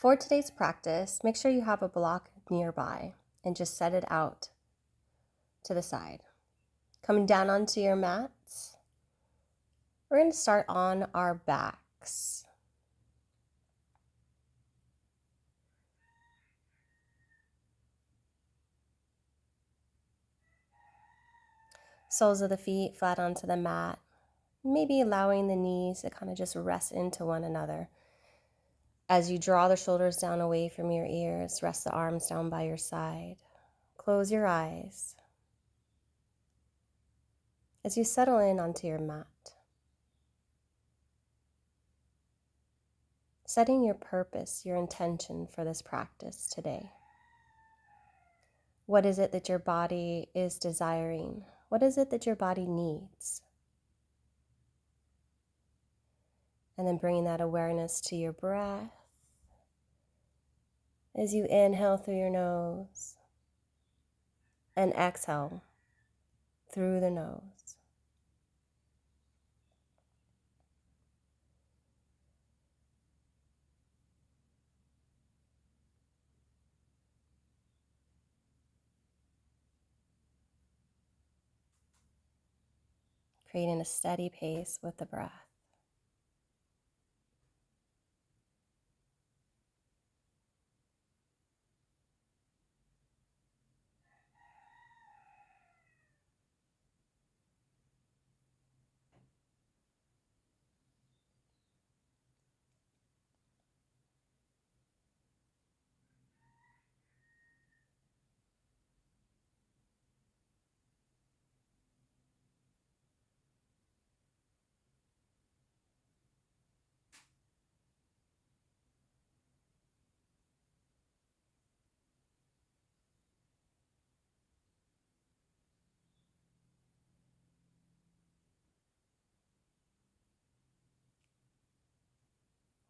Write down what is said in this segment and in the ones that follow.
For today's practice, make sure you have a block nearby and just set it out to the side. Coming down onto your mats, we're going to start on our backs. Soles of the feet flat onto the mat, maybe allowing the knees to kind of just rest into one another. As you draw the shoulders down away from your ears, rest the arms down by your side. Close your eyes as you settle in onto your mat. Setting your purpose, your intention for this practice today. What is it that your body is desiring? What is it that your body needs? And then bringing that awareness to your breath as you inhale through your nose and exhale through the nose. Creating a steady pace with the breath.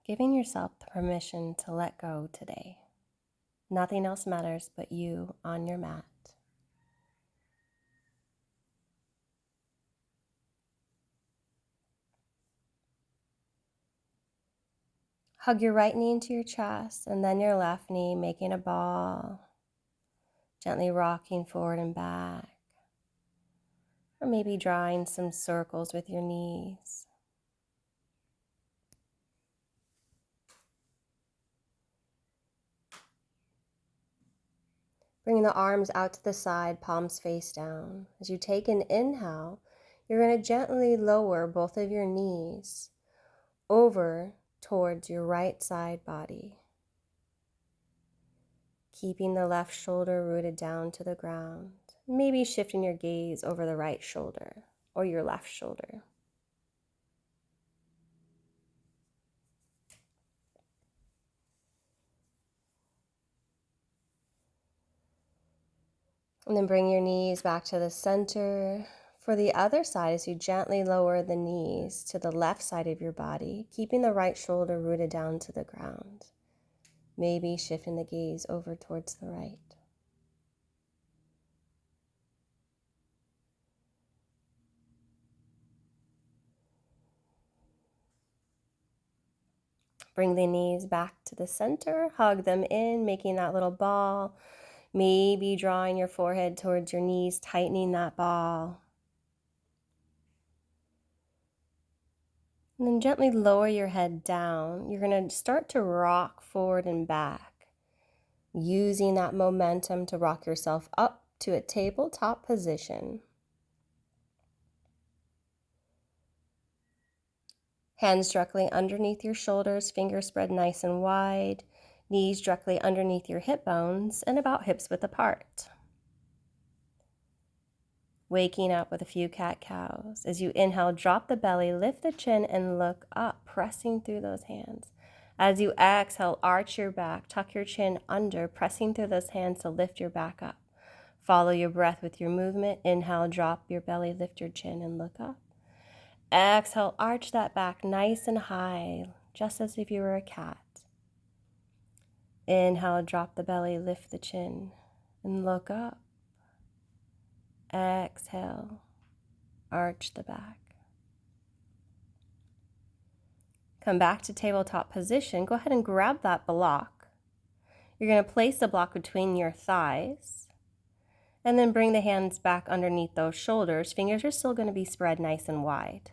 Giving yourself the permission to let go today. Nothing else matters but you on your mat. Hug your right knee into your chest and then your left knee, making a ball, gently rocking forward and back, or maybe drawing some circles with your knees. Bringing the arms out to the side, palms face down. As you take an inhale, you're going to gently lower both of your knees over towards your right side body, keeping the left shoulder rooted down to the ground, maybe shifting your gaze over the right shoulder or your left shoulder. And then bring your knees back to the center. For the other side, as you gently lower the knees to the left side of your body, keeping the right shoulder rooted down to the ground. Maybe shifting the gaze over towards the right. Bring the knees back to the center, hug them in, making that little ball. Maybe drawing your forehead towards your knees, tightening that ball. And then gently lower your head down. You're going to start to rock forward and back, using that momentum to rock yourself up to a tabletop position. Hands directly underneath your shoulders, fingers spread nice and wide, knees directly underneath your hip bones and about hips width apart. Waking up with a few cat-cows. As you inhale, drop the belly, lift the chin, and look up, pressing through those hands. As you exhale, arch your back, tuck your chin under, pressing through those hands to lift your back up. Follow your breath with your movement. Inhale, drop your belly, lift your chin, and look up. Exhale, arch that back nice and high, just as if you were a cat. Inhale, drop the belly, lift the chin, and look up. Exhale, arch the back. Come back to tabletop position. Go ahead and grab that block. You're going to place the block between your thighs and then bring the hands back underneath those shoulders. Fingers are still going to be spread nice and wide.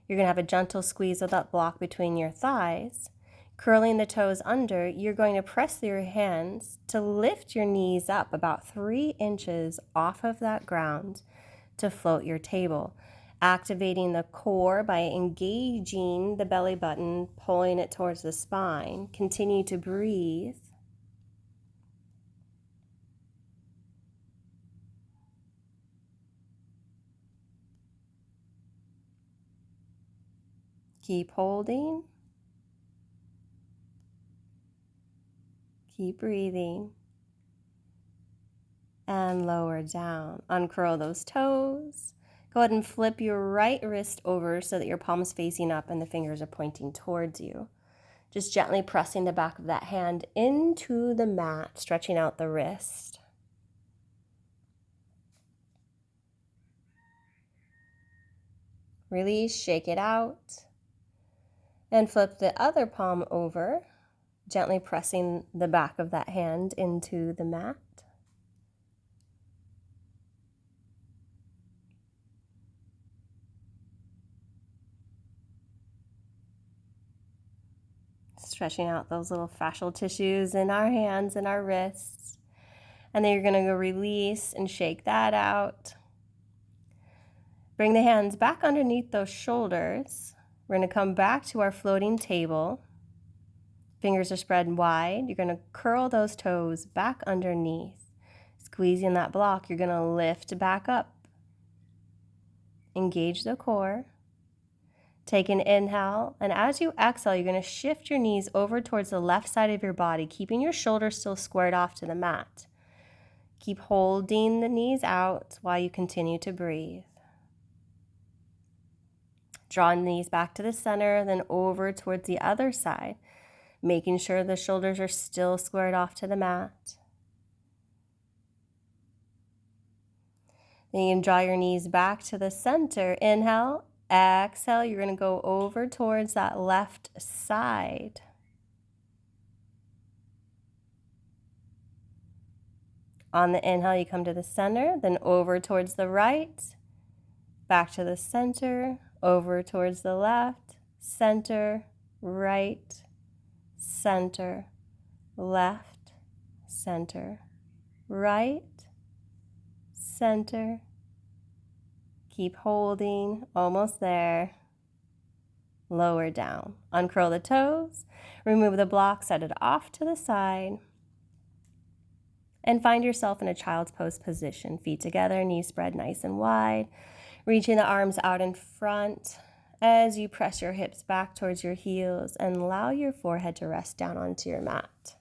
You're going to have a gentle squeeze of that block between your thighs. Curling the toes under, you're going to press your hands to lift your knees up about 3 inches off of that ground to float your table. Activating the core by engaging the belly button, pulling it towards the spine. Continue to breathe. Keep holding. Keep breathing. And lower down. Uncurl those toes. Go ahead and flip your right wrist over so that your palm is facing up and the fingers are pointing towards you. Just gently pressing the back of that hand into the mat, stretching out the wrist. Release, shake it out. And flip the other palm over, gently pressing the back of that hand into the mat. Stretching out those little fascial tissues in our hands and our wrists. And then you're going to go release and shake that out. Bring the hands back underneath those shoulders. We're going to come back to our floating table. Fingers are spread wide. You're going to curl those toes back underneath. Squeezing that block, you're going to lift back up. Engage the core. Take an inhale, and as you exhale, you're going to shift your knees over towards the left side of your body, keeping your shoulders still squared off to the mat. Keep holding the knees out while you continue to breathe. Draw the knees back to the center, then over towards the other side, making sure the shoulders are still squared off to the mat. Then you can draw your knees back to the center. Inhale. Exhale, you're going to go over towards that left side. On the inhale, you come to the center, then over towards the right, back to the center, over towards the left, center, right, center, left, center, right, center. Keep holding, almost there. Lower down. Uncurl the toes, remove the block, set it off to the side, and find yourself in a child's pose position. Feet together, knees spread nice and wide, reaching the arms out in front as you press your hips back towards your heels and allow your forehead to rest down onto your mat.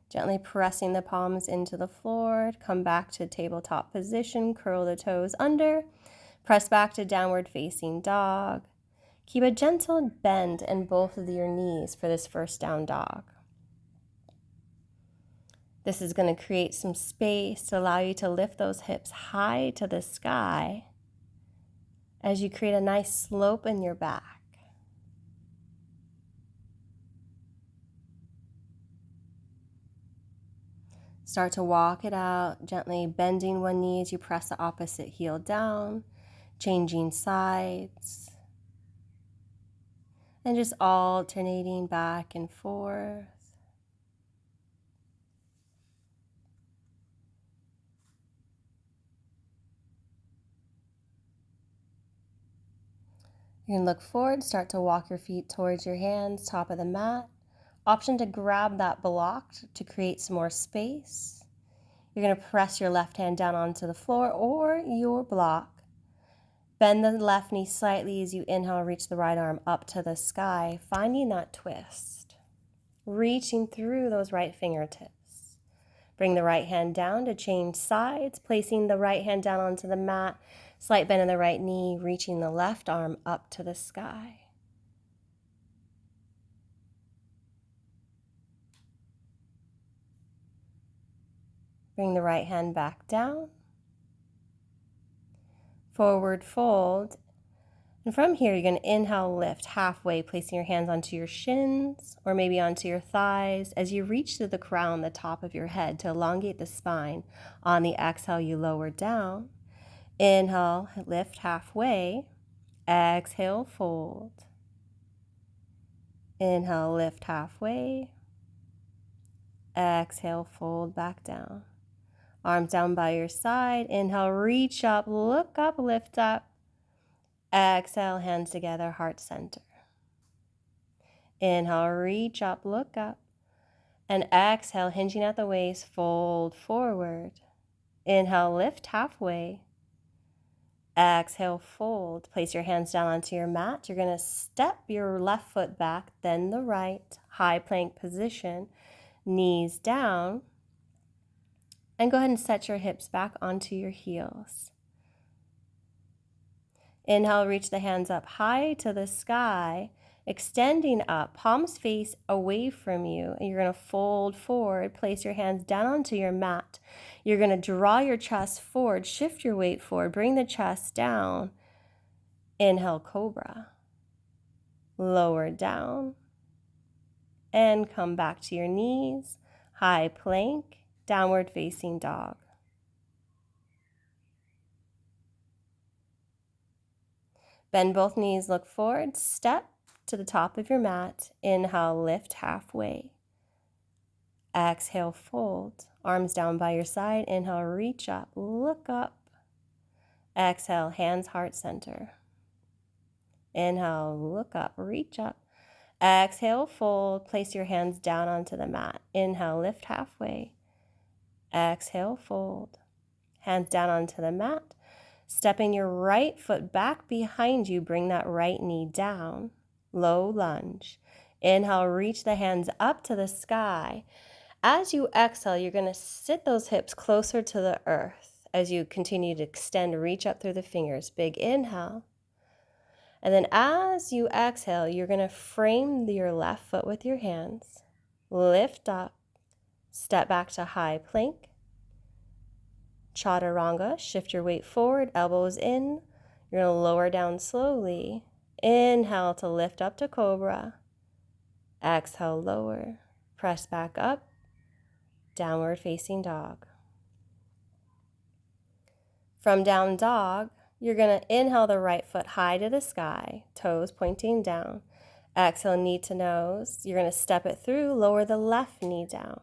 Gently pressing the palms into the floor, come back to tabletop position, curl the toes under, press back to downward facing dog. Keep a gentle bend in both of your knees for this first down dog. This is going to create some space to allow you to lift those hips high to the sky as you create a nice slope in your back. Start to walk it out, gently bending one knee as you press the opposite heel down, changing sides, and just alternating back and forth. You can look forward, start to walk your feet towards your hands, top of the mat. Option to grab that block to create some more space. You're going to press your left hand down onto the floor or your block. Bend the left knee slightly as you inhale, reach the right arm up to the sky, finding that twist. Reaching through those right fingertips. Bring the right hand down to change sides, placing the right hand down onto the mat, slight bend in the right knee, reaching the left arm up to the sky. Bring the right hand back down. forward fold. And from here, you're going to inhale, lift halfway, placing your hands onto your shins or maybe onto your thighs as you reach to the crown, the top of your head, to elongate the spine. On the exhale, you lower down. Inhale, lift halfway. Exhale, fold. Inhale, lift halfway. Exhale, fold back down. Arms down by your side. Inhale, reach up, look up, lift up. Exhale, hands together, heart center. Inhale, reach up, look up. And exhale, hinging at the waist, fold forward. Inhale, lift halfway. Exhale, fold. Place your hands down onto your mat. You're going to step your left foot back, then the right. High plank position, knees down. And go ahead and set your hips back onto your heels. Inhale, reach the hands up high to the sky, extending up, palms face away from you. And you're going to fold forward, place your hands down onto your mat. You're going to draw your chest forward, shift your weight forward, bring the chest down. Inhale, cobra. Lower down. And come back to your knees. High plank, downward facing dog. Bend both knees, look forward, step to the top of your mat. Inhale, lift halfway. Exhale, fold. Arms down by your side. Inhale, reach up, look up. Exhale, hands heart center. Inhale, look up, reach up. Exhale, fold. Place your hands down onto the mat. Inhale, lift halfway. Exhale, fold. Hands down onto the mat. Stepping your right foot back behind you, bring that right knee down. Low lunge. Inhale, reach the hands up to the sky. As you exhale, you're going to sit those hips closer to the earth as you continue to extend, reach up through the fingers. Big inhale. And then as you exhale, you're going to frame your left foot with your hands. Lift up. Step back to high plank. Chaturanga, shift your weight forward, elbows in. You're going to lower down slowly. Inhale to lift up to cobra. Exhale, lower. Press back up. Downward facing dog. From down dog, you're going to inhale the right foot high to the sky, toes pointing down. Exhale, knee to nose. You're going to step it through, lower the left knee down.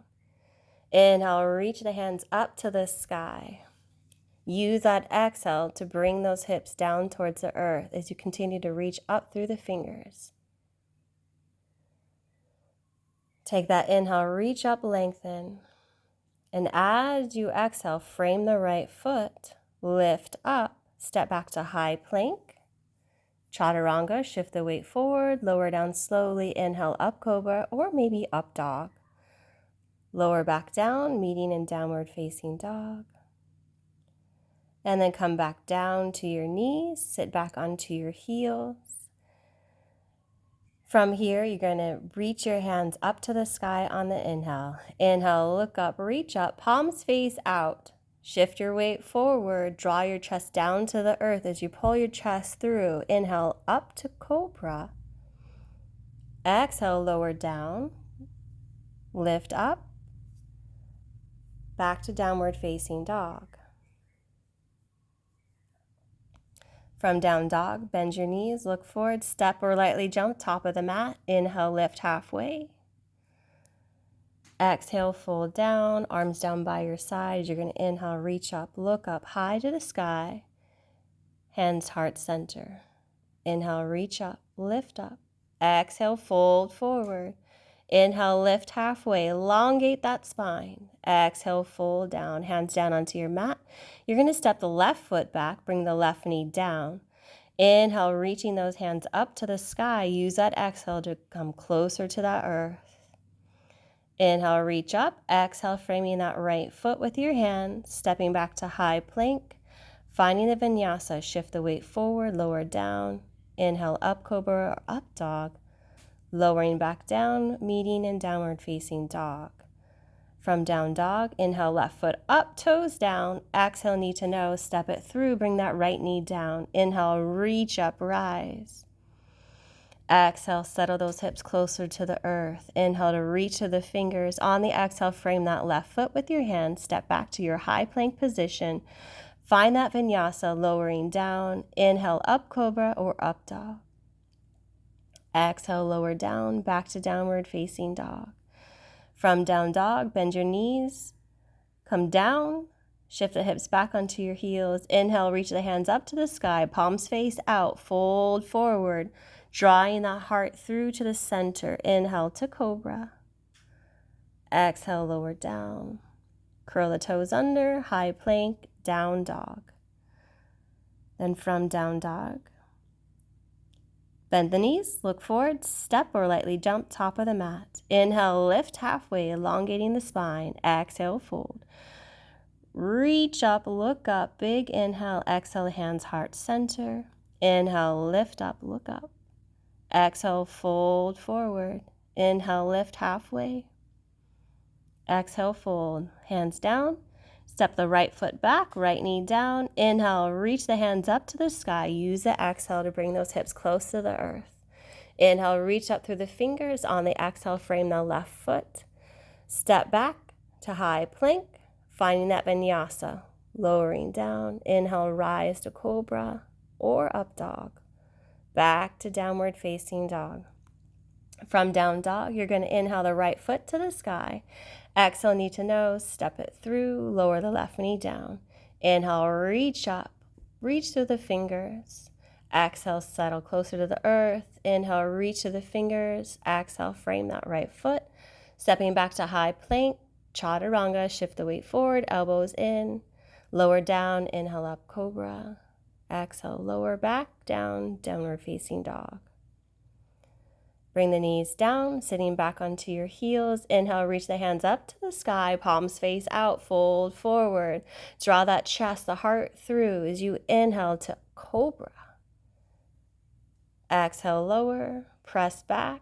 Inhale, reach the hands up to the sky. Use that exhale to bring those hips down towards the earth as you continue to reach up through the fingers. Take that inhale, reach up, lengthen. And as you exhale, frame the right foot, lift up, step back to high plank. Chaturanga, shift the weight forward, lower down slowly, inhale up cobra or maybe up dog. Lower back down, meeting in downward facing dog. And then come back down to your knees, sit back onto your heels. From here, you're going to reach your hands up to the sky on the inhale. Inhale, look up, reach up, palms face out. Shift your weight forward, draw your chest down to the earth as you pull your chest through. Inhale, up to cobra. Exhale, lower down. Lift up. Back to downward facing dog. From down dog, bend your knees, look forward, step or lightly jump, top of the mat. Inhale, lift halfway. Exhale, fold down, arms down by your side. You're going to inhale, reach up, look up, high to the sky. Hands heart center. Inhale, reach up, lift up. Exhale, fold forward. Inhale, lift halfway, elongate that spine. Exhale, fold down, hands down onto your mat. You're going to step the left foot back, bring the left knee down. Inhale, reaching those hands up to the sky. Use that exhale to come closer to that earth. Inhale, reach up. Exhale, framing that right foot with your hand, stepping back to high plank. Finding the vinyasa, shift the weight forward, lower down. Inhale, up cobra or up dog. Lowering back down, meeting in downward facing dog. From down dog, inhale, left foot up, toes down. Exhale, knee to nose, step it through, bring that right knee down. Inhale, reach up, rise. Exhale, settle those hips closer to the earth. Inhale to reach to the fingers. On the exhale, frame that left foot with your hand. Step back to your high plank position. Find that vinyasa, lowering down. Inhale, up cobra or up dog. Exhale, lower down, back to downward facing dog. From down dog, bend your knees, come down, shift the hips back onto your heels. Inhale, reach the hands up to the sky, palms face out, fold forward, drawing that heart through to the center. Inhale to cobra. Exhale, lower down. Curl the toes under, high plank, down dog. Then from down dog, bend the knees, look forward, step or lightly jump top of the mat. Inhale, lift halfway, elongating the spine. Exhale, fold. Reach up, look up, big inhale, exhale, hands, heart, center. Inhale, lift up, look up. Exhale, fold forward. Inhale, lift halfway. Exhale, fold. Hands down. Step the right foot back, right knee down. Inhale, reach the hands up to the sky. Use the exhale to bring those hips close to the earth. Inhale, reach up through the fingers. On the exhale, frame the left foot. Step back to high plank, finding that vinyasa. Lowering down. Inhale, rise to cobra or up dog. Back to downward facing dog. From down dog, you're going to inhale the right foot to the sky. Exhale, knee to nose, step it through, lower the left knee down. Inhale, reach up, reach through the fingers. Exhale, settle closer to the earth. Inhale, reach to the fingers. Exhale, frame that right foot. Stepping back to high plank, chaturanga, shift the weight forward, elbows in. Lower down, inhale up, cobra. Exhale, lower back, down, downward facing dog. Bring the knees down, sitting back onto your heels. Inhale, reach the hands up to the sky, palms face out, fold forward. Draw that chest, the heart through as you inhale to cobra. Exhale, lower, press back,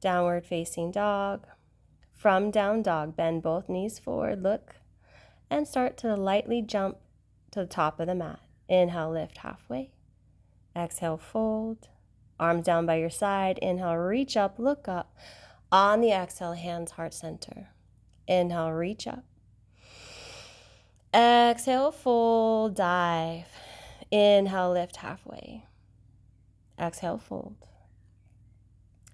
downward facing dog. From down dog, bend both knees forward, look, and start to lightly jump to the top of the mat. Inhale, lift halfway. Exhale, fold. Arms down by your side. Inhale, reach up, look up. On the exhale, hands, heart center. Inhale, reach up. Exhale, fold, dive. Inhale, lift halfway. Exhale, fold.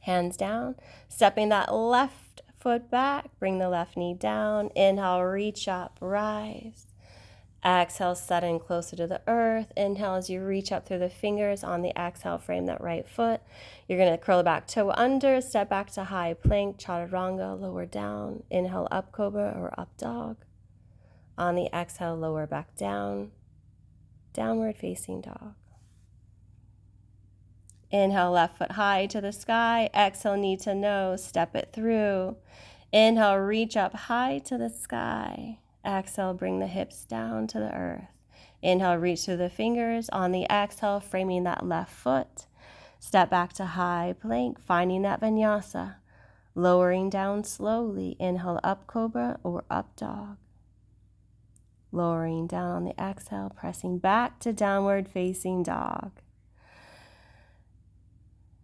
Hands down. Stepping that left foot back. Bring the left knee down. Inhale, reach up, rise. Exhale, setting closer to the earth. Inhale as you reach up through the fingers. On the exhale, frame that right foot. You're going to curl the back toe under, step back to high plank, chaturanga, lower down. Inhale, up cobra or up dog. On the exhale, lower back down, downward facing dog. Inhale, left foot high to the sky. Exhale, knee to nose, step it through. Inhale, reach up high to the sky. Exhale, bring the hips down to the earth. Inhale, reach through the fingers. On the exhale, framing that left foot. Step back to high plank, finding that vinyasa. Lowering down slowly. Inhale, up cobra or up dog. Lowering down on the exhale, pressing back to downward facing dog.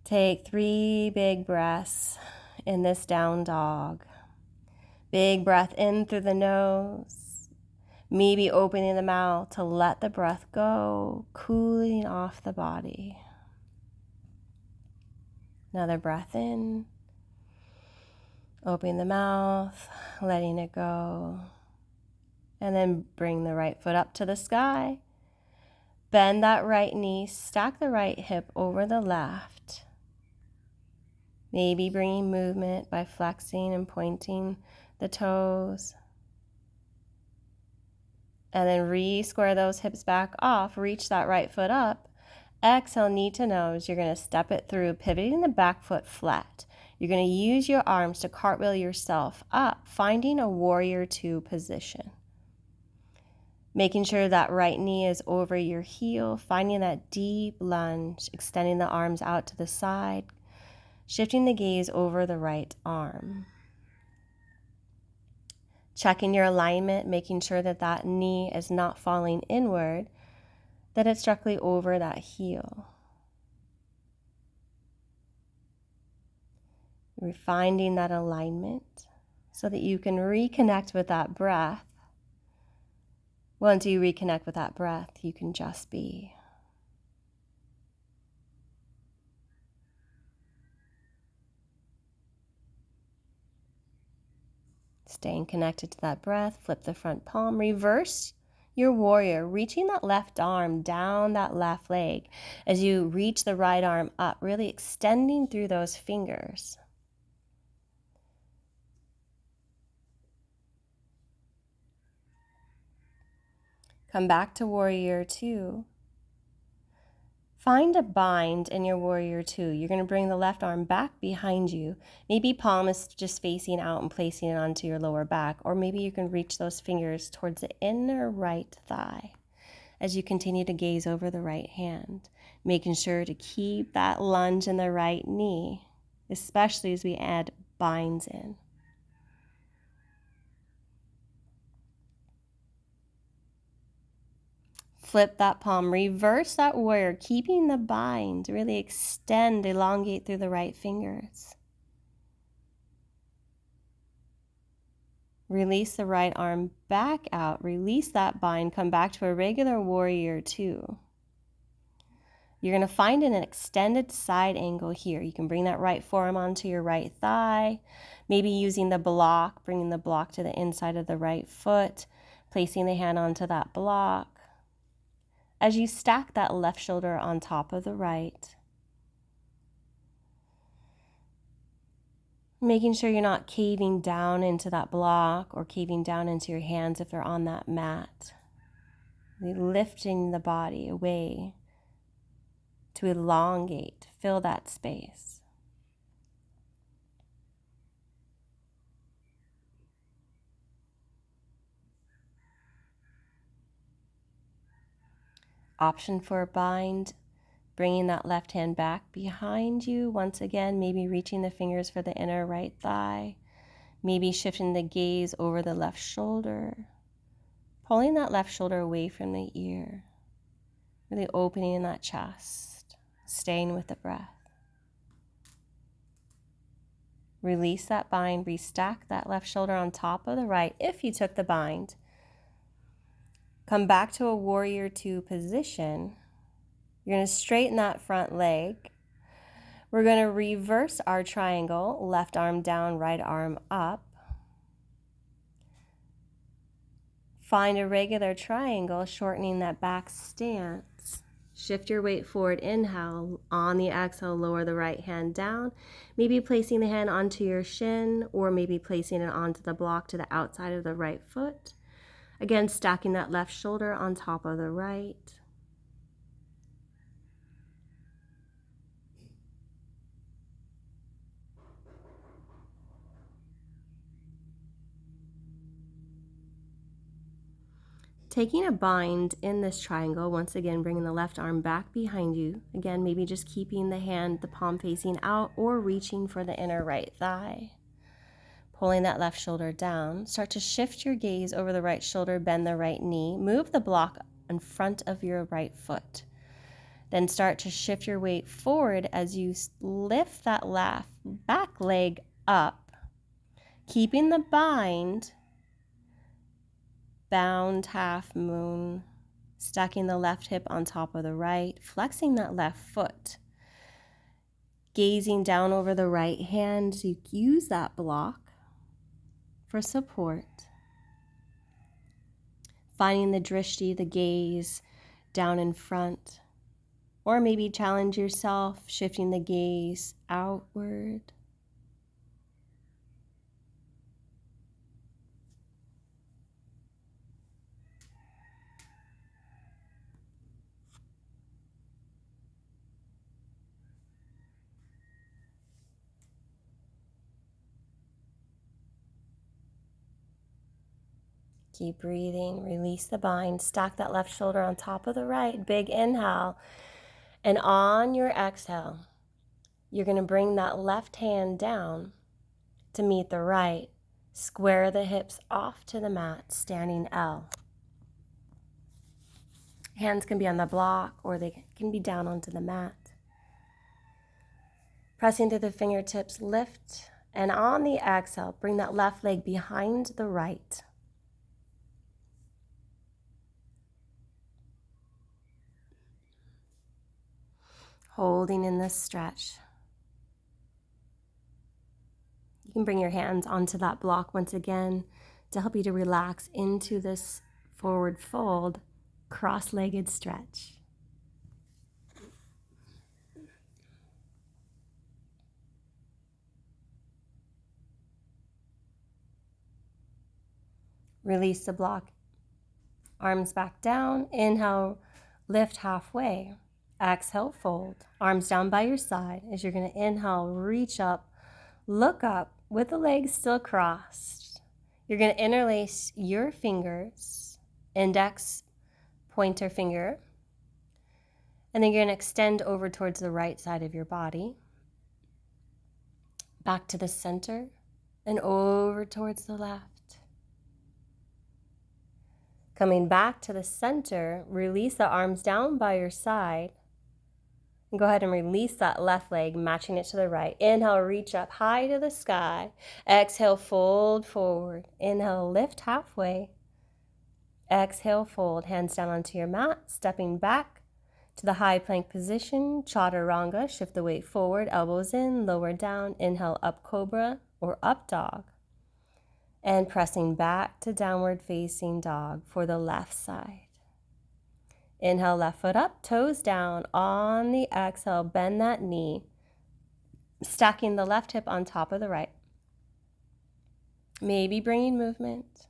Take 3 big breaths in this down dog. Big breath in through the nose, maybe opening the mouth to let the breath go, cooling off the body. Another breath in, opening the mouth, letting it go. And then bring the right foot up to the sky. Bend that right knee, stack the right hip over the left. Maybe bringing movement by flexing and pointing the toes. And then re-square those hips back off. Reach that right foot up. Exhale, knee to nose. You're going to step it through, pivoting the back foot flat. You're going to use your arms to cartwheel yourself up, finding a warrior 2 position. Making sure that right knee is over your heel, finding that deep lunge, extending the arms out to the side, shifting the gaze over the right arm. Checking your alignment, making sure that that knee is not falling inward, that it's directly over that heel. We're finding that alignment so that you can reconnect with that breath. Once you reconnect with that breath, you can just be. Staying connected to that breath, flip the front palm, reverse your warrior, reaching that left arm down that left leg as you reach the right arm up, really extending through those fingers. Come back to warrior two. Find a bind in your warrior two. You're going to bring the left arm back behind you. Maybe palm is just facing out and placing it onto your lower back, or maybe you can reach those fingers towards the inner right thigh as you continue to gaze over the right hand, making sure to keep that lunge in the right knee, especially as we add binds in. Flip that palm, reverse that warrior, keeping the bind. Really extend, elongate through the right fingers. Release the right arm back out. Release that bind. Come back to a regular warrior two. You're going to find an extended side angle here. You can bring that right forearm onto your right thigh. Maybe using the block, bringing the block to the inside of the right foot, placing the hand onto that block. As you stack that left shoulder on top of the right, making sure you're not caving down into that block or caving down into your hands if they're on that mat. Really lifting the body away to elongate, fill that space. Option for a bind, bringing that left hand back behind you. Once again, maybe reaching the fingers for the inner right thigh. Maybe shifting the gaze over the left shoulder. Pulling that left shoulder away from the ear. Really opening that chest. Staying with the breath. Release that bind. Restack that left shoulder on top of the right if you took the bind. Come back to a warrior two position. You're going to straighten that front leg. We're going to reverse our triangle, left arm down, right arm up. Find a regular triangle, shortening that back stance. Shift your weight forward, inhale. On the exhale, lower the right hand down. Maybe placing the hand onto your shin, or maybe placing it onto the block to the outside of the right foot. Again, stacking that left shoulder on top of the right. Taking a bind in this triangle, once again, bringing the left arm back behind you. Again, maybe just keeping the hand, the palm facing out, or reaching for the inner right thigh. Pulling that left shoulder down. Start to shift your gaze over the right shoulder, bend the right knee. Move the block in front of your right foot. Then start to shift your weight forward as you lift that left back leg up, keeping the bind, bound half moon, stacking the left hip on top of the right, flexing that left foot, gazing down over the right hand. So you use that block for support. Finding the drishti, the gaze, down in front. Or maybe challenge yourself, shifting the gaze outward. Keep breathing, release the bind, stack that left shoulder on top of the right, big inhale. And on your exhale, you're going to bring that left hand down to meet the right. Square the hips off to the mat, standing L. Hands can be on the block or they can be down onto the mat. Pressing through the fingertips, lift, and on the exhale, bring that left leg behind the right. Holding in this stretch. You can bring your hands onto that block once again to help you to relax into this forward fold, cross-legged stretch. Release the block. Arms back down. Inhale, lift halfway. Exhale, fold. Arms down by your side. As you're going to inhale, reach up, look up with the legs still crossed. You're going to interlace your fingers, index, pointer finger, and then you're going to extend over towards the right side of your body, back to the center, and over towards the left. Coming back to the center, release the arms down by your side. And go ahead and release that left leg, matching it to the right. Inhale, reach up high to the sky. Exhale, fold forward. Inhale, lift halfway. Exhale, fold. Hands down onto your mat, stepping back to the high plank position. Chaturanga, shift the weight forward, elbows in, lower down. Inhale, up cobra or up dog. And pressing back to downward facing dog for the left side. Inhale, left foot up, toes down. On the exhale, bend that knee, stacking the left hip on top of the right. Maybe bringing movement.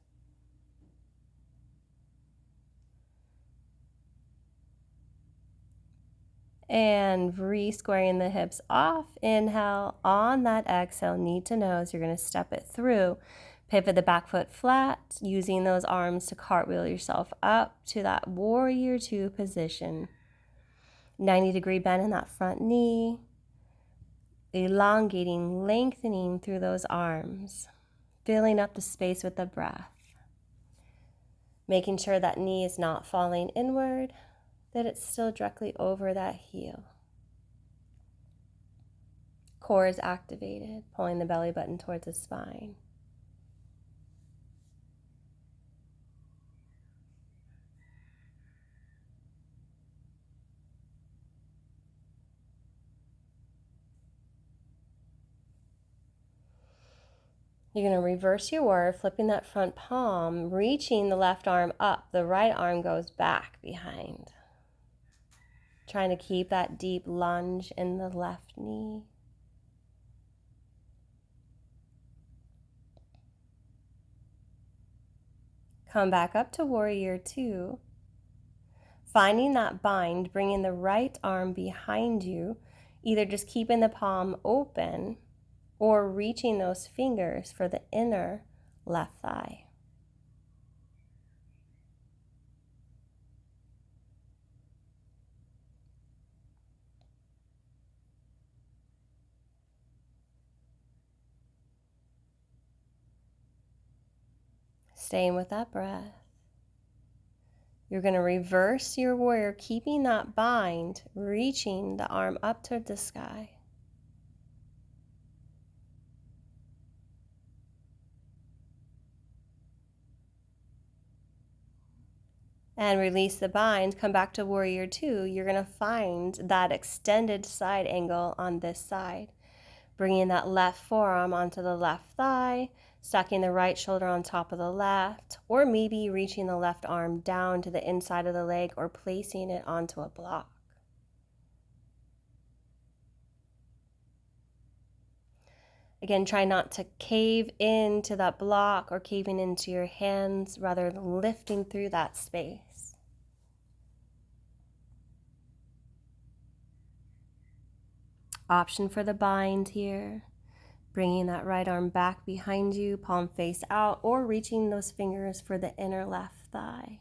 And re-squaring the hips off. Inhale, on that exhale, knee to nose, you're going to step it through. Pivot the back foot flat, using those arms to cartwheel yourself up to that warrior two position. 90-degree bend in that front knee, elongating, lengthening through those arms, filling up the space with the breath. Making sure that knee is not falling inward, that it's still directly over that heel. Core is activated, pulling the belly button towards the spine. You're going to reverse your warrior, flipping that front palm, reaching the left arm up. The right arm goes back behind. Trying to keep that deep lunge in the left knee. Come back up to warrior two. Finding that bind, bringing the right arm behind you, either just keeping the palm open or reaching those fingers for the inner left thigh. Staying with that breath. You're going to reverse your warrior, keeping that bind, reaching the arm up toward the sky. And release the bind, come back to warrior two. You're going to find that extended side angle on this side. Bringing that left forearm onto the left thigh, stacking the right shoulder on top of the left, or maybe reaching the left arm down to the inside of the leg or placing it onto a block. Again, try not to cave into that block or caving into your hands, rather lifting through that space. Option for the bind here. Bringing that right arm back behind you, palm face out, or reaching those fingers for the inner left thigh.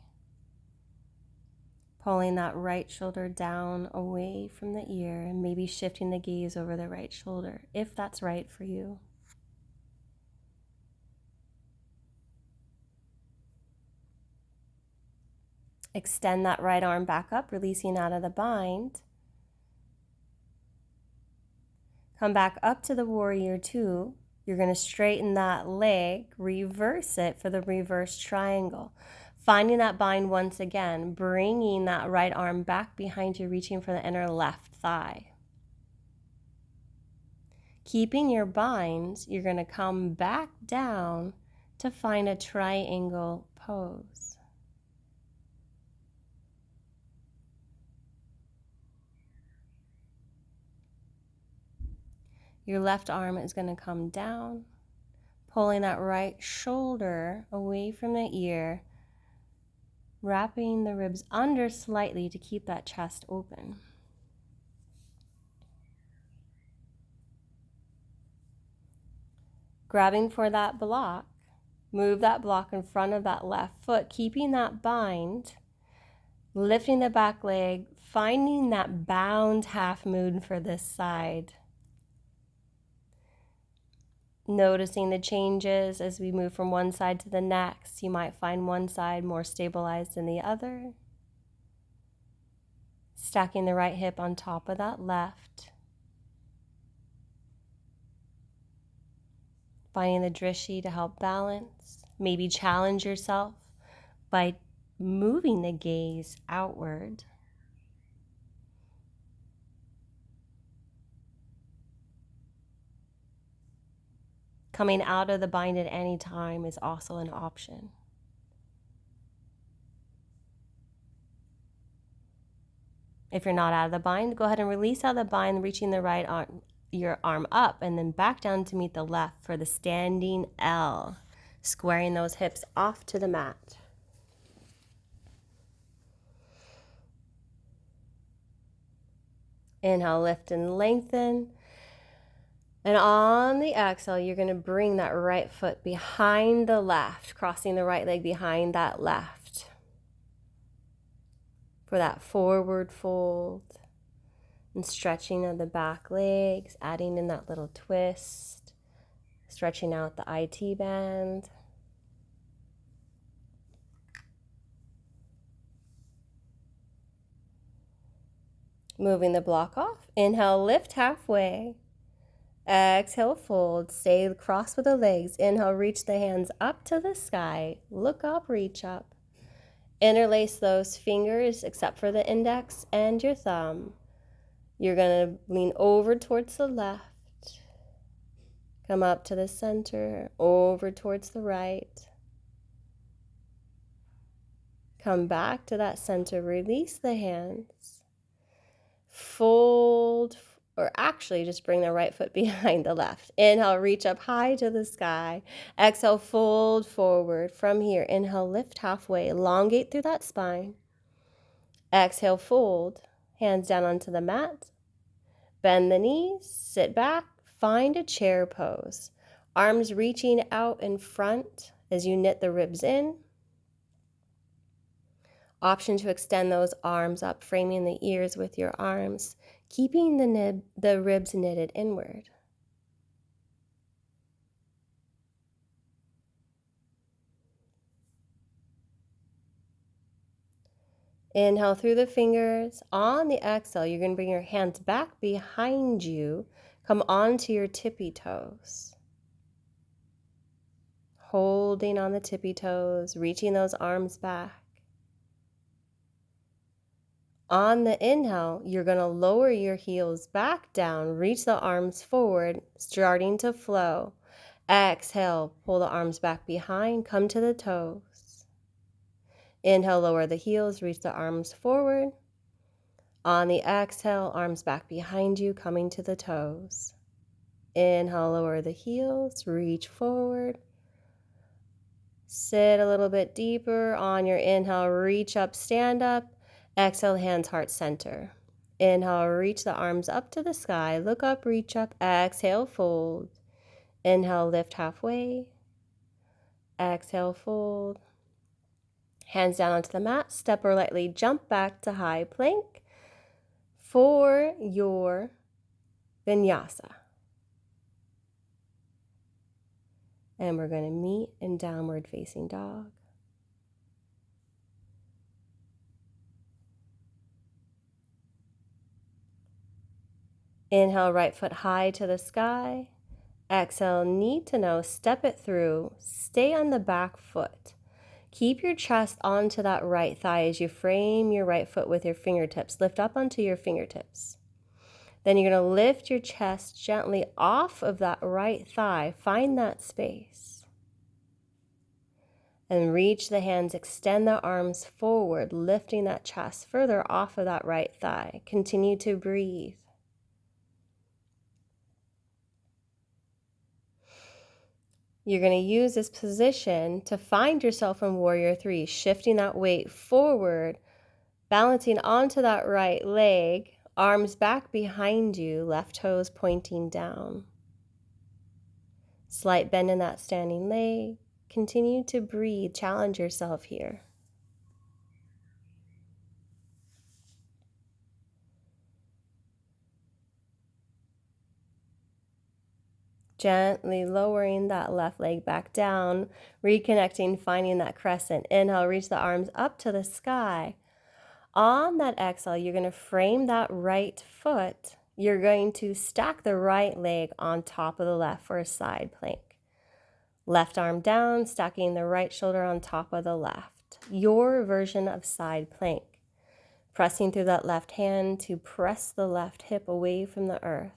Pulling that right shoulder down away from the ear and maybe shifting the gaze over the right shoulder, if that's right for you. Extend that right arm back up, releasing out of the bind. Come back up to the warrior two. You're going to straighten that leg, reverse it for the reverse triangle. Finding that bind once again, bringing that right arm back behind you, reaching for the inner left thigh. Keeping your bind, you're going to come back down to find a triangle pose. Your left arm is going to come down, pulling that right shoulder away from the ear, wrapping the ribs under slightly to keep that chest open. Grabbing for that block, move that block in front of that left foot, keeping that bind, lifting the back leg, finding that bound half moon for this side. Noticing the changes as we move from one side to the next. You might find one side more stabilized than the other. Stacking the right hip on top of that left. Finding the drishti to help balance. Maybe challenge yourself by moving the gaze outward. Coming out of the bind at any time is also an option. If you're not out of the bind, go ahead and release out of the bind, reaching the right arm, your arm up, and then back down to meet the left for the standing L, squaring those hips off to the mat. Inhale, lift and lengthen. And on the exhale, you're going to bring that right foot behind the left, crossing the right leg behind that left for that forward fold. And stretching of the back legs, adding in that little twist, stretching out the IT band. Moving the block off. Inhale, lift halfway. Exhale, fold. Stay cross with the legs. Inhale, reach the hands up to the sky. Look up, reach up. Interlace those fingers except for the index and your thumb. You're going to lean over towards the left, come up to the center, over towards the right. Come back to that center, release the hands, fold, or actually just bring the right foot behind the left. Inhale, reach up high to the sky. Exhale, fold forward. From here, inhale, lift halfway, elongate through that spine. Exhale, fold, hands down onto the mat. Bend the knees, sit back, find a chair pose. Arms reaching out in front as you knit the ribs in. Option to extend those arms up, framing the ears with your arms, keeping the ribs knitted inward. Inhale through the fingers. On the exhale, you're going to bring your hands back behind you. Come onto your tippy toes. Holding on the tippy toes, reaching those arms back. On the inhale, you're going to lower your heels back down, reach the arms forward, starting to flow. Exhale, pull the arms back behind, come to the toes. Inhale, lower the heels, reach the arms forward. On the exhale, arms back behind you, coming to the toes. Inhale, lower the heels, reach forward. Sit a little bit deeper. On your inhale, reach up, stand up. Exhale, hands heart center. Inhale, reach the arms up to the sky. Look up, reach up. Exhale, fold. Inhale, lift halfway. Exhale, fold. Hands down onto the mat. Step or lightly jump back to high plank for your vinyasa. And we're going to meet in downward facing dog. Inhale, right foot high to the sky. Exhale, knee to nose, step it through. Stay on the back foot. Keep your chest onto that right thigh as you frame your right foot with your fingertips. Lift up onto your fingertips. Then you're going to lift your chest gently off of that right thigh. Find that space. And reach the hands, extend the arms forward, lifting that chest further off of that right thigh. Continue to breathe. You're going to use this position to find yourself in Warrior 3, shifting that weight forward, balancing onto that right leg, arms back behind you, left toes pointing down. Slight bend in that standing leg. Continue to breathe. Challenge yourself here. Gently lowering that left leg back down, reconnecting, finding that crescent. Inhale, reach the arms up to the sky. On that exhale, you're going to frame that right foot. You're going to stack the right leg on top of the left for a side plank. Left arm down, stacking the right shoulder on top of the left. Your version of side plank. Pressing through that left hand to press the left hip away from the earth.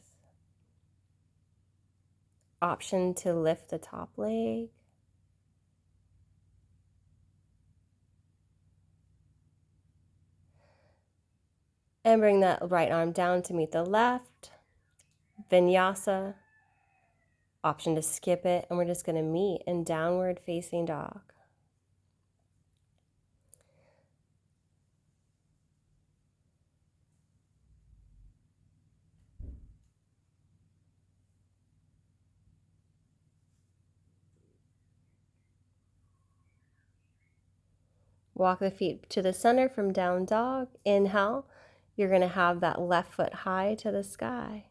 Option to lift the top leg. And bring that right arm down to meet the left. Vinyasa. Option to skip it, and we're just going to meet in downward facing dog. Walk the feet to the center from down dog. Inhale, you're going to have that left foot high to the sky.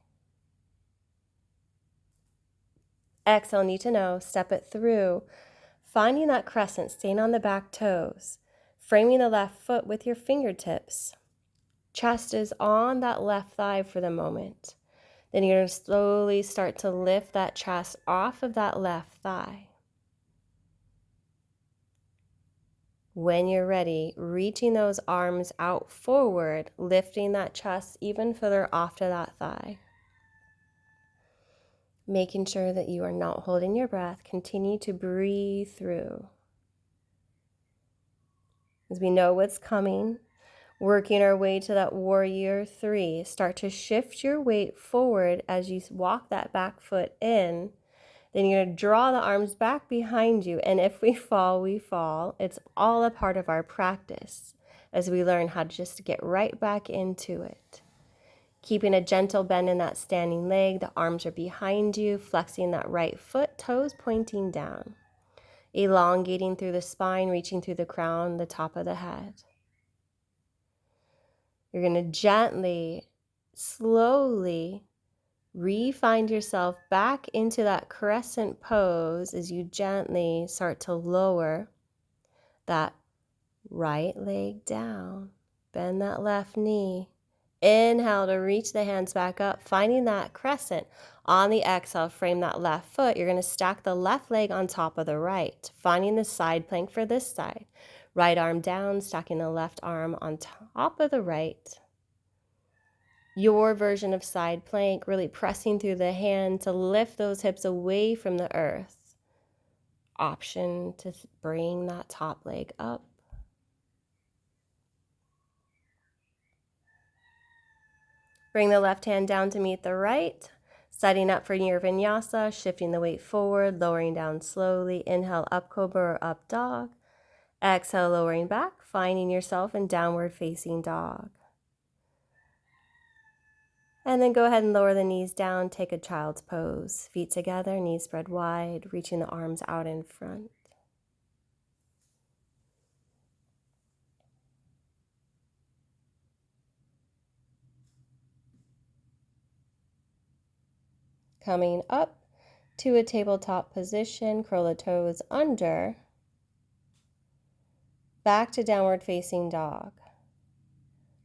Exhale, knee to nose, step it through. Finding that crescent, staying on the back toes. Framing the left foot with your fingertips. Chest is on that left thigh for the moment. Then you're going to slowly start to lift that chest off of that left thigh. When you're ready, reaching those arms out forward, lifting that chest even further off to that thigh. Making sure that you are not holding your breath. Continue to breathe through. As we know what's coming, working our way to that Warrior 3. Start to shift your weight forward as you walk that back foot in. Then you're going to draw the arms back behind you. And if we fall, we fall. It's all a part of our practice as we learn how to just get right back into it. Keeping a gentle bend in that standing leg. The arms are behind you, flexing that right foot, toes pointing down. Elongating through the spine, reaching through the crown, the top of the head. You're going to gently, slowly re-find yourself back into that crescent pose as you gently start to lower that right leg down. Bend that left knee. Inhale to reach the hands back up, finding that crescent. On the exhale, frame that left foot. You're going to stack the left leg on top of the right, finding the side plank for this side. Right arm down, stacking the left arm on top of the right. Your version of side plank, really pressing through the hand to lift those hips away from the earth. Option to bring that top leg up. Bring the left hand down to meet the right, setting up for your vinyasa, shifting the weight forward, lowering down slowly. Inhale, up cobra or up dog. Exhale, lowering back, finding yourself in downward facing dog. And then go ahead and lower the knees down, take a child's pose. Feet together, knees spread wide, reaching the arms out in front. Coming up to a tabletop position, curl the toes under. Back to downward facing dog.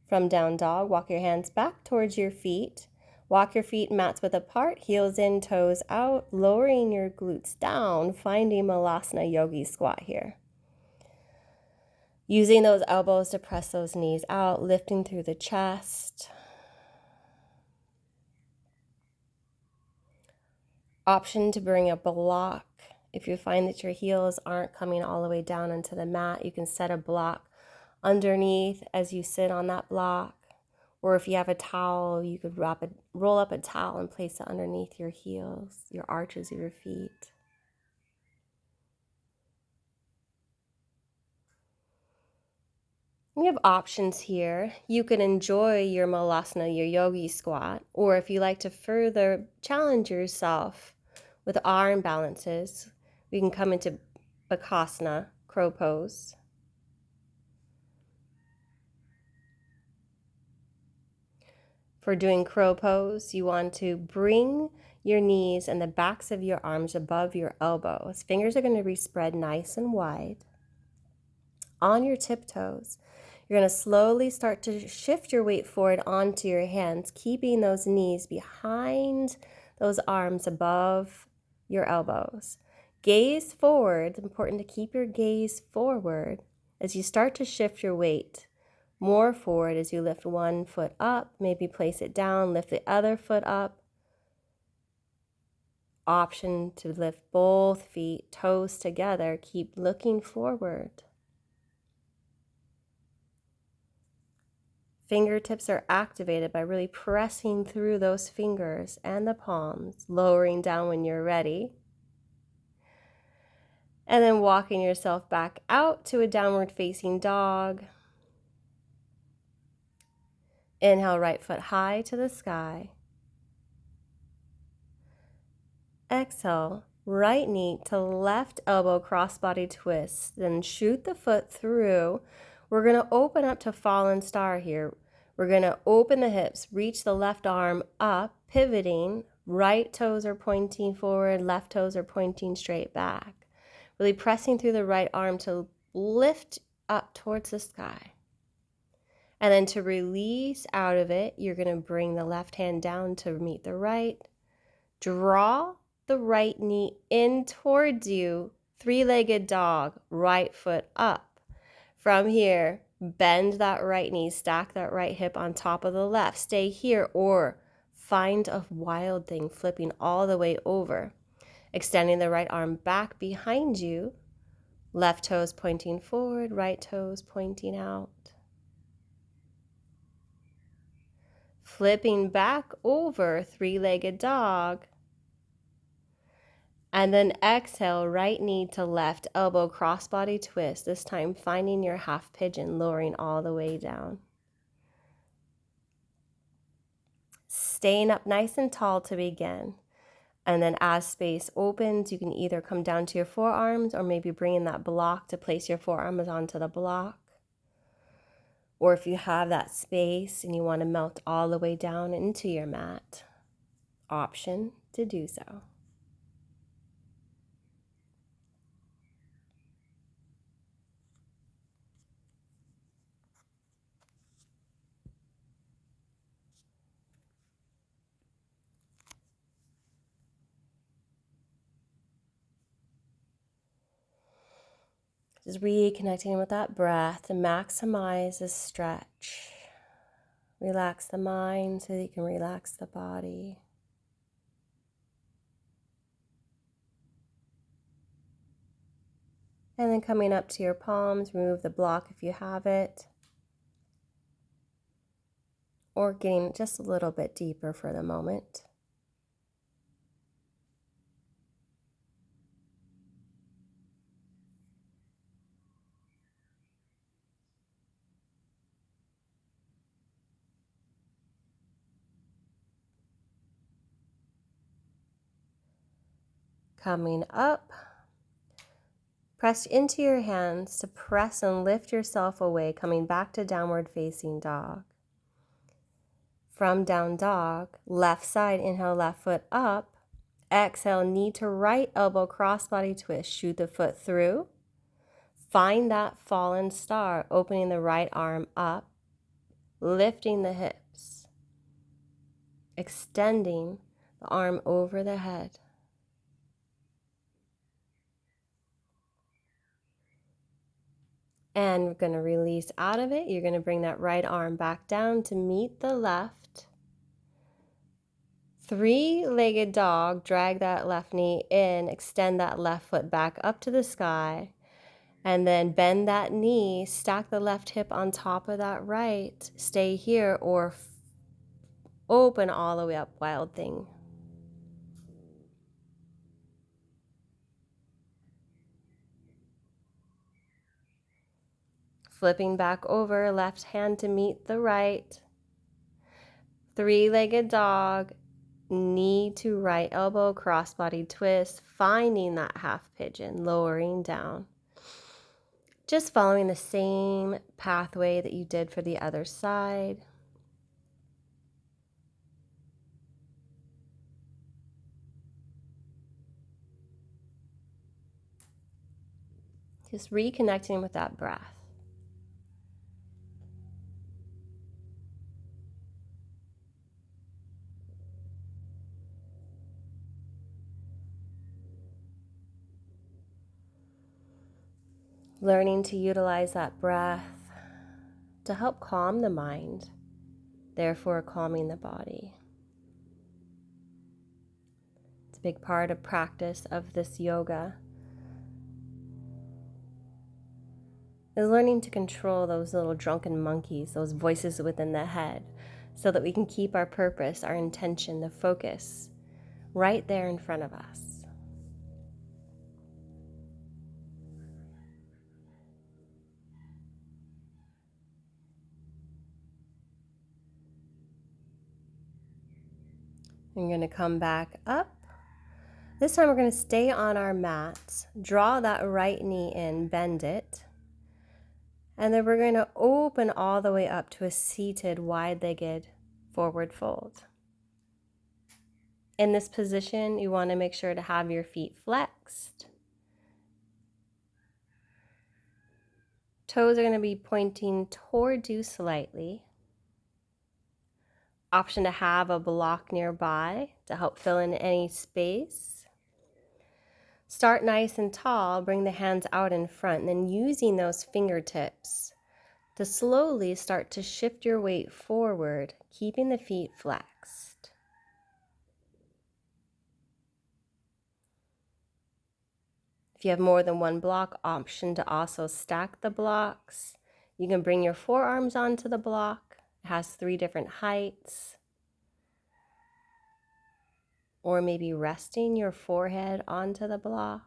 From down dog, walk your hands back towards your feet. Walk your feet mats width apart, heels in, toes out, lowering your glutes down, finding Malasana Yogi Squat here. Using those elbows to press those knees out, lifting through the chest. Option to bring a block. If you find that your heels aren't coming all the way down into the mat, you can set a block underneath as you sit on that block. Or if you have a towel, you could roll up a towel and place it underneath your heels, your arches of your feet. You have options here. You can enjoy your Malasana, your yogi squat, or if you like to further challenge yourself with arm balances, we can come into Bakasana, crow pose. For doing crow pose, you want to bring your knees and the backs of your arms above your elbows. Fingers are going to be spread nice and wide. On your tiptoes, you're going to slowly start to shift your weight forward onto your hands, keeping those knees behind those arms above your elbows. Gaze forward. It's important to keep your gaze forward as you start to shift your weight more forward as you lift one foot up, maybe place it down, lift the other foot up. Option to lift both feet, toes together, keep looking forward. Fingertips are activated by really pressing through those fingers and the palms, lowering down when you're ready. And then walking yourself back out to a downward facing dog. Inhale, right foot high to the sky. Exhale, right knee to left elbow, crossbody twist. Then shoot the foot through. We're going to open up to fallen star here. We're going to open the hips, reach the left arm up, pivoting. Right toes are pointing forward, left toes are pointing straight back. Really pressing through the right arm to lift up towards the sky. And then to release out of it, you're going to bring the left hand down to meet the right. Draw the right knee in towards you, three-legged dog, right foot up. From here, bend that right knee, stack that right hip on top of the left. Stay here or find a wild thing, flipping all the way over. Extending the right arm back behind you, left toes pointing forward, right toes pointing out. Flipping back over, three-legged dog. And then exhale, right knee to left, elbow, crossbody twist. This time finding your half pigeon, lowering all the way down. Staying up nice and tall to begin. And then as space opens, you can either come down to your forearms or maybe bring in that block to place your forearms onto the block. Or if you have that space and you want to melt all the way down into your mat, option to do so. Just reconnecting with that breath to maximize the stretch. Relax the mind so that you can relax the body. And then coming up to your palms, remove the block if you have it. Or getting just a little bit deeper for the moment. Coming up, press into your hands to press and lift yourself away, coming back to downward facing dog. From down dog, left side, inhale, left foot up. Exhale, knee to right, elbow, crossbody twist. Shoot the foot through. Find that fallen star, opening the right arm up, lifting the hips. extending the arm over the head. And we're going to release out of it. You're going to bring that right arm back down to meet the left. Three-legged dog, drag that left knee in, extend that left foot back up to the sky, and then bend that knee, stack the left hip on top of that right. Stay here or open all the way up, wild thing. Flipping back over, left hand to meet the right. Three-legged dog, knee to right elbow, cross-body twist, finding that half pigeon, lowering down. Just following the same pathway that you did for the other side. Just reconnecting with that breath. Learning to utilize that breath to help calm the mind, therefore calming the body. It's a big part of practice of this yoga, is learning to control those little drunken monkeys, those voices within the head, so that we can keep our purpose, our intention, the focus right there in front of us. We're going to come back up. This time we're going to stay on our mats, draw that right knee in, bend it, and then we're going to open all the way up to a seated, wide-legged forward fold. In this position, you want to make sure to have your feet flexed. Toes are going to be pointing towards you slightly. Option to have a block nearby to help fill in any space. Start nice and tall, bring the hands out in front, and then using those fingertips to slowly start to shift your weight forward, keeping the feet flexed. If you have more than one block, option to also stack the blocks. You can bring your forearms onto the block. It has 3 different heights. Or maybe resting your forehead onto the block.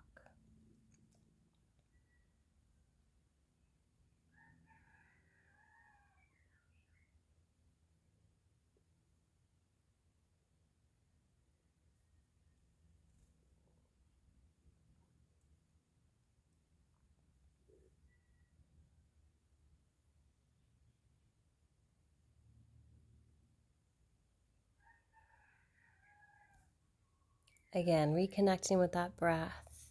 Again, reconnecting with that breath,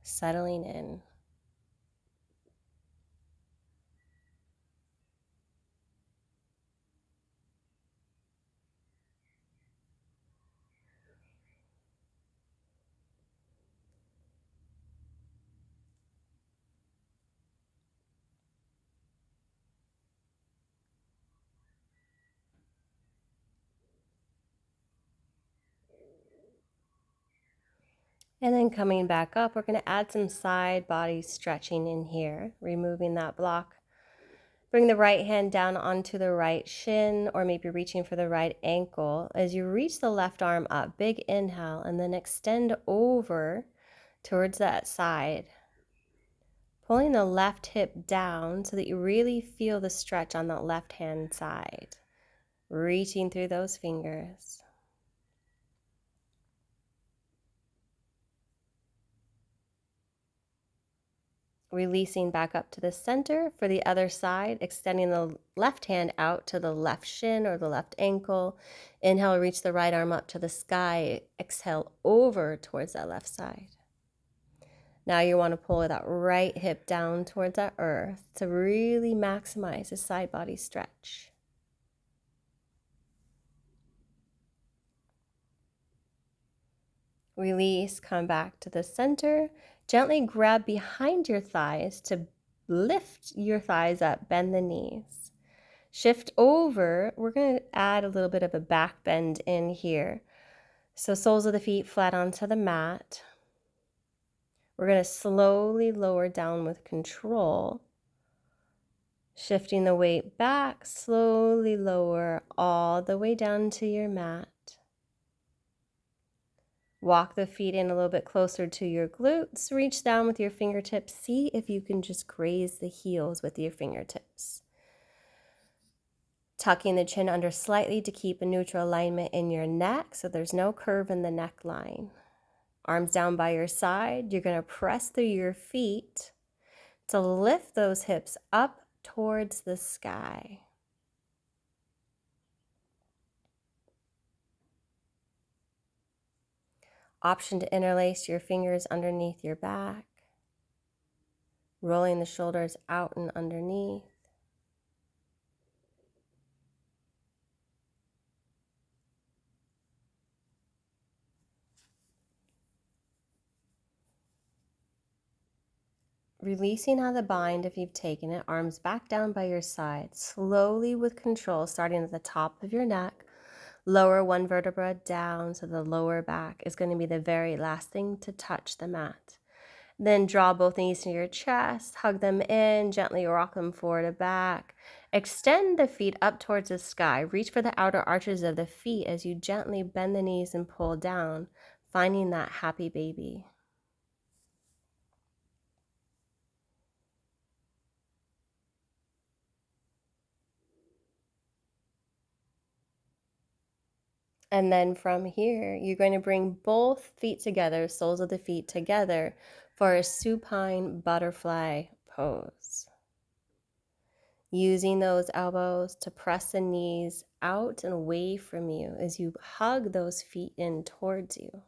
settling in. And then coming back up, we're going to add some side body stretching in here, removing that block. Bring the right hand down onto the right shin, or maybe reaching for the right ankle. As you reach the left arm up, big inhale, and then extend over towards that side. Pulling the left hip down so that you really feel the stretch on that left hand side. Reaching through those fingers. Releasing back up to the center for the other side, extending the left hand out to the left shin or the left ankle. Inhale, reach the right arm up to the sky. Exhale over towards that left side. Now you want to pull that right hip down towards that earth to really maximize the side body stretch. Release, come back to the center. Gently grab behind your thighs to lift your thighs up, bend the knees. Shift over, we're going to add a little bit of a back bend in here. So soles of the feet flat onto the mat. We're going to slowly lower down with control. Shifting the weight back, slowly lower all the way down to your mat. Walk the feet in a little bit closer to your glutes. Reach down with your fingertips. See if you can just graze the heels with your fingertips. Tucking the chin under slightly to keep a neutral alignment in your neck so there's no curve in the neckline. Arms down by your side. You're going to press through your feet to lift those hips up towards the sky. Option to interlace your fingers underneath your back, rolling the shoulders out and underneath. Releasing out of the bind if you've taken it, arms back down by your side, slowly with control, starting at the top of your neck. Lower one vertebra down so the lower back is going to be the very last thing to touch the mat. Then draw both knees to your chest, hug them in, gently rock them forward and back. Extend the feet up towards the sky. Reach for the outer arches of the feet as you gently bend the knees and pull down, finding that happy baby. And then from here, you're going to bring both feet together, soles of the feet together for a supine butterfly pose. Using those elbows to press the knees out and away from you as you hug those feet in towards you.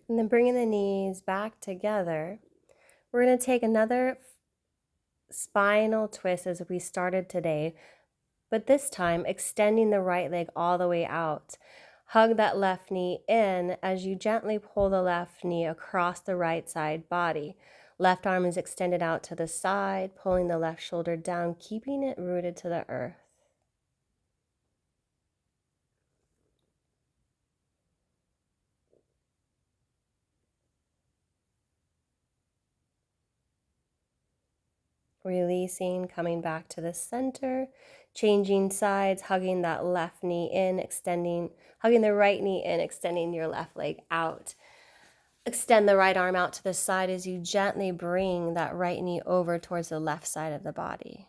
And then bringing the knees back together, we're going to take another spinal twist as we started today, but this time extending the right leg all the way out. Hug that left knee in as you gently pull the left knee across the right side body. Left arm is extended out to the side, pulling the left shoulder down, keeping it rooted to the earth. Releasing, coming back to the center, changing sides, hugging that left knee in, hugging the right knee in, extending your left leg out. Extend the right arm out to the side as you gently bring that right knee over towards the left side of the body.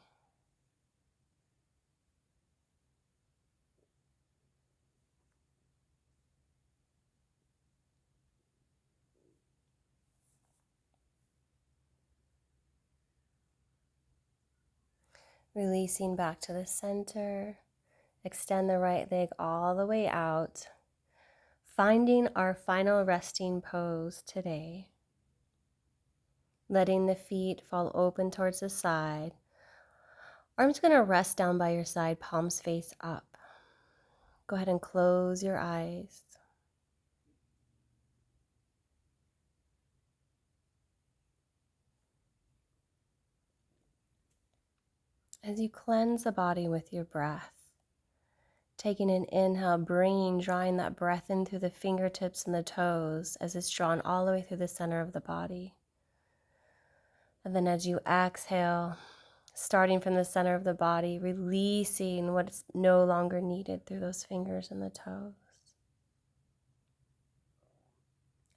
Releasing back to the center. Extend the right leg all the way out. Finding our final resting pose today. Letting the feet fall open towards the side. Arms going to rest down by your side, palms face up. Go ahead and close your eyes. As you cleanse the body with your breath, taking an inhale, drawing that breath in through the fingertips and the toes as it's drawn all the way through the center of the body. And then as you exhale, starting from the center of the body, releasing what's no longer needed through those fingers and the toes.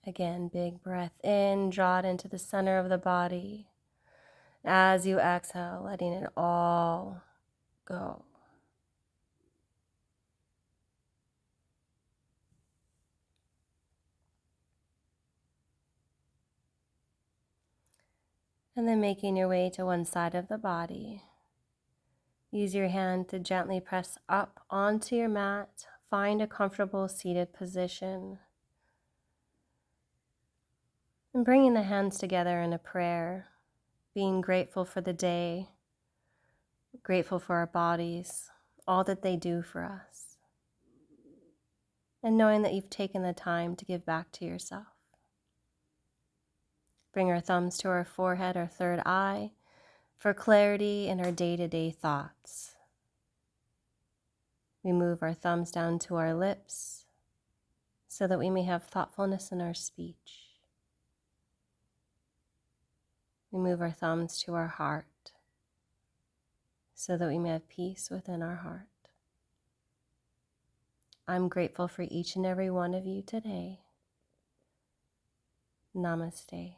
Again, big breath in, draw it into the center of the body. As you exhale, letting it all go. And then making your way to one side of the body. Use your hand to gently press up onto your mat. Find a comfortable seated position. And bringing the hands together in a prayer, being grateful for the day, grateful for our bodies, all that they do for us, and knowing that you've taken the time to give back to yourself. Bring our thumbs to our forehead, our third eye, for clarity in our day-to-day thoughts. We move our thumbs down to our lips so that we may have thoughtfulness in our speech. We move our thumbs to our heart so that we may have peace within our heart. I'm grateful for each and every one of you today. Namaste.